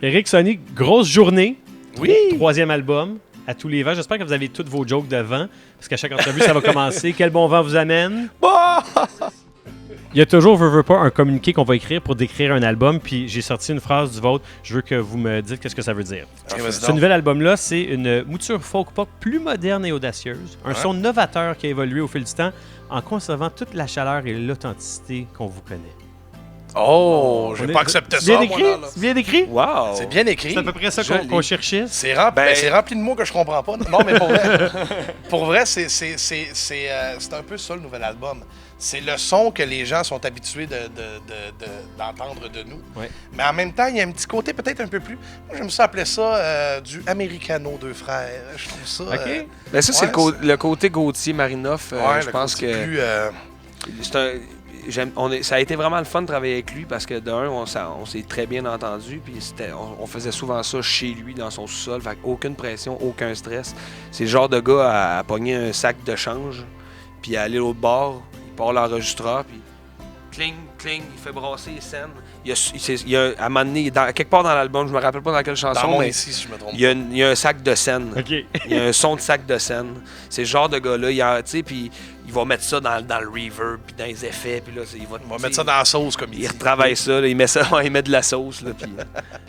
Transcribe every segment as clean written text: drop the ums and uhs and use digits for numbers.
Éric, Sonny, grosse journée. Oui. 3e album, à tous les vents. J'espère que vous avez toutes vos jokes de vent, parce qu'à chaque entrevue, ça va commencer. Quel bon vent vous amène? Il y a toujours, veux pas, un communiqué qu'on va écrire pour décrire un album, puis j'ai sorti une phrase du vôtre. Je veux que vous me dites qu'est-ce que ça veut dire. Ce nouvel album-là, c'est une mouture folk-pop plus moderne et audacieuse. Un son novateur qui a évolué au fil du temps en conservant toute la chaleur et l'authenticité qu'on vous connaît. Oh, je vais pas accepter ça, moi, là. C'est bien écrit? Wow! C'est bien écrit. C'est à peu près ça qu'on cherchait. C'est rempli de mots que je comprends pas. Non, mais pour vrai, c'est un peu ça, le nouvel album. C'est le son que les gens sont habitués d'entendre de nous. Ouais. Mais en même temps, il y a un petit côté peut-être un peu plus... Moi, j'aime ça appeler ça du Americano deux frères. Je trouve ça... OK. Ben ça, c'est le côté Gauthier-Marinoff. Je pense que... Ça a été vraiment le fun de travailler avec lui parce que d'un, on s'est très bien entendu. Puis on faisait souvent ça chez lui, dans son sous-sol. Fait aucune pression, aucun stress. C'est le genre de gars à pogner un sac de change, puis à aller l'autre bord. Il part l'enregistreur, puis cling, cling, il fait brasser les scènes. Il y a à un moment donné, quelque part dans l'album, je me rappelle pas dans quelle chanson, mais ici, si je me trompe. il y a un sac de scène. OK. Il y a un son de sac de scène. C'est le genre de gars-là, puis il va mettre ça dans le reverb, puis dans les effets, puis là, il va mettre ça dans la sauce, comme il dit. Il retravaille ça, là, il met de la sauce. Là, puis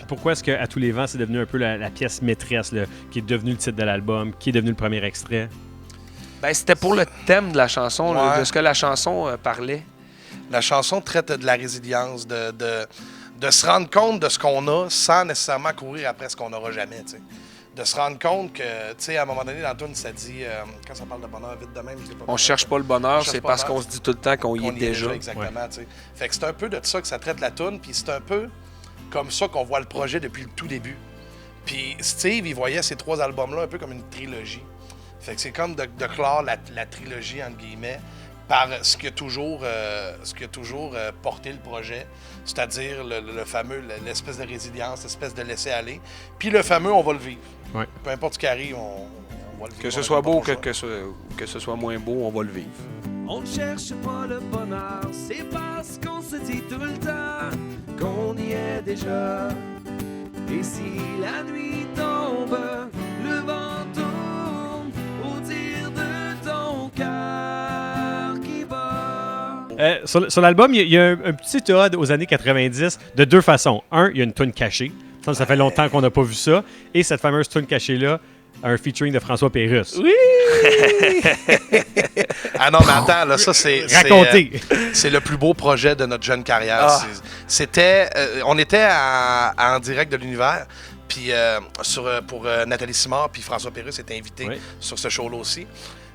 pourquoi est-ce qu'à tous les vents, c'est devenu un peu la pièce maîtresse, là, qui est devenue le titre de l'album, qui est devenu le premier extrait? Ben, c'était pour le thème de la chanson, là, de ce que la chanson parlait. La chanson traite de la résilience, de se rendre compte de ce qu'on a sans nécessairement courir après ce qu'on n'aura jamais, tu sais. De se rendre compte que, tu sais, à un moment donné, dans le tune, ça dit, quand ça parle de bonheur, vite de même, je sais pas. On cherche pas le bonheur, c'est parce qu'on se dit tout le temps qu'on y est déjà. Exactement, tu sais. Fait que c'est un peu de ça que ça traite la tune, puis c'est un peu comme ça qu'on voit le projet depuis le tout début. Puis Steve, il voyait ces 3 albums-là un peu comme une trilogie. Fait que c'est comme de clore la trilogie, entre guillemets, par ce qui a toujours porté le projet, c'est-à-dire le fameux, l'espèce de résilience, l'espèce de laisser-aller. Puis le fameux, on va le vivre. Ouais. Peu importe ce qui arrive, on va le vivre. Que ce soit beau ou que ce soit moins beau, on va le vivre. On ne cherche pas le bonheur, c'est parce qu'on se dit tout le temps qu'on y est déjà. Et si la nuit tombe, le vent tourne au dire de ton cœur qui bat. Sur l'album, il y a un petit ode aux années 90 de 2 façons. Un, il y a une tune cachée. Ça fait longtemps qu'on n'a pas vu ça. Et cette fameuse tune cachée-là, un featuring de François Pérusse. Oui! Ah non, mais attends, là, ça, c'est... Racontez! C'est le plus beau projet de notre jeune carrière. C'était... on était en direct de l'univers, puis pour Nathalie Simard, puis François Pérusse était invité sur ce show-là aussi.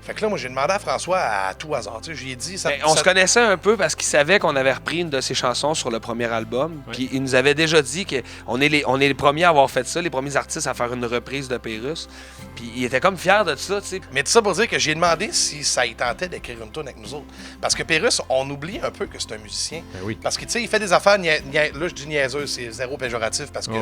Fait que là, moi, j'ai demandé à François à tout hasard. Tu sais, je lui ai dit... On se connaissait un peu parce qu'il savait qu'on avait repris une de ses chansons sur le premier album. Puis il nous avait déjà dit qu'on est les premiers à avoir fait ça, les premiers artistes à faire une reprise de Pérusse. Puis il était comme fier de ça, tu sais. Mais tout ça pour dire que j'ai demandé si ça y tentait d'écrire une tune avec nous autres. Parce que Pérusse, on oublie un peu que c'est un musicien. Ben oui. Parce que, tu sais, il fait des affaires... Là, je dis niaiseux, c'est zéro péjoratif parce que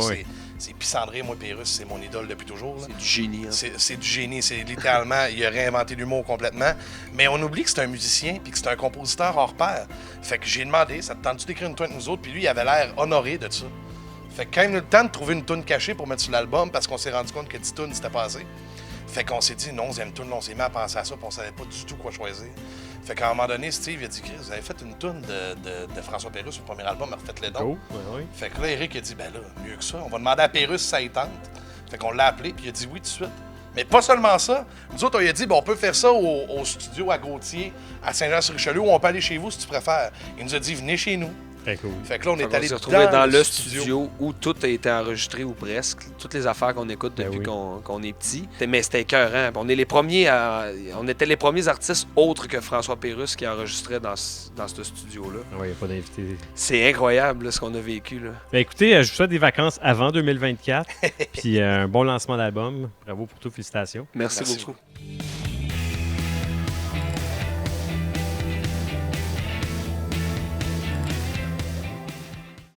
c'est Pissandré, moi, Pérusse, c'est mon idole depuis toujours. Là. C'est du génie. Hein. C'est du génie. C'est littéralement... il a réinventé l'humour complètement. Mais on oublie que c'est un musicien puis que c'est un compositeur hors pair. Fait que j'ai demandé, ça te tente-tu d'écrire une tune avec nous autres? Puis lui, il avait l'air honoré de ça. Fait que quand il a eu le temps de trouver une tune cachée pour mettre sur l'album, parce qu'on s'est rendu compte que 10 tunes, c'était pas assez. Fait qu'on s'est dit, non, 11e tune, on s'est mis à penser à ça, puis on savait pas du tout quoi choisir. Fait qu'à un moment donné, Steve a dit, Chris, vous avez fait une tune de François Pérusse sur le premier album, refaites-les donc. Fait que là, Eric a dit, ben là, mieux que ça, on va demander à Pérusse si ça y tente. Fait qu'on l'a appelé, puis il a dit oui tout de suite. Mais pas seulement ça. Nous autres, on lui a dit, on peut faire ça au studio à Gauthier, à Saint-Jean-sur-Richelieu, ou on peut aller chez vous si tu préfères. Il nous a dit, venez chez nous. Très cool. Fait que là, on est allé dans le studio où tout a été enregistré ou presque. Toutes les affaires qu'on écoute depuis qu'on est petit. Mais c'était écœurant. On était les premiers artistes autres que François Pérusse qui enregistraient dans ce studio-là. Oui, il n'y a pas d'invité. C'est incroyable là, ce qu'on a vécu. Là. Ben, écoutez, je vous souhaite des vacances avant 2024. Puis un bon lancement d'album. Bravo pour tout. Félicitations. Merci beaucoup.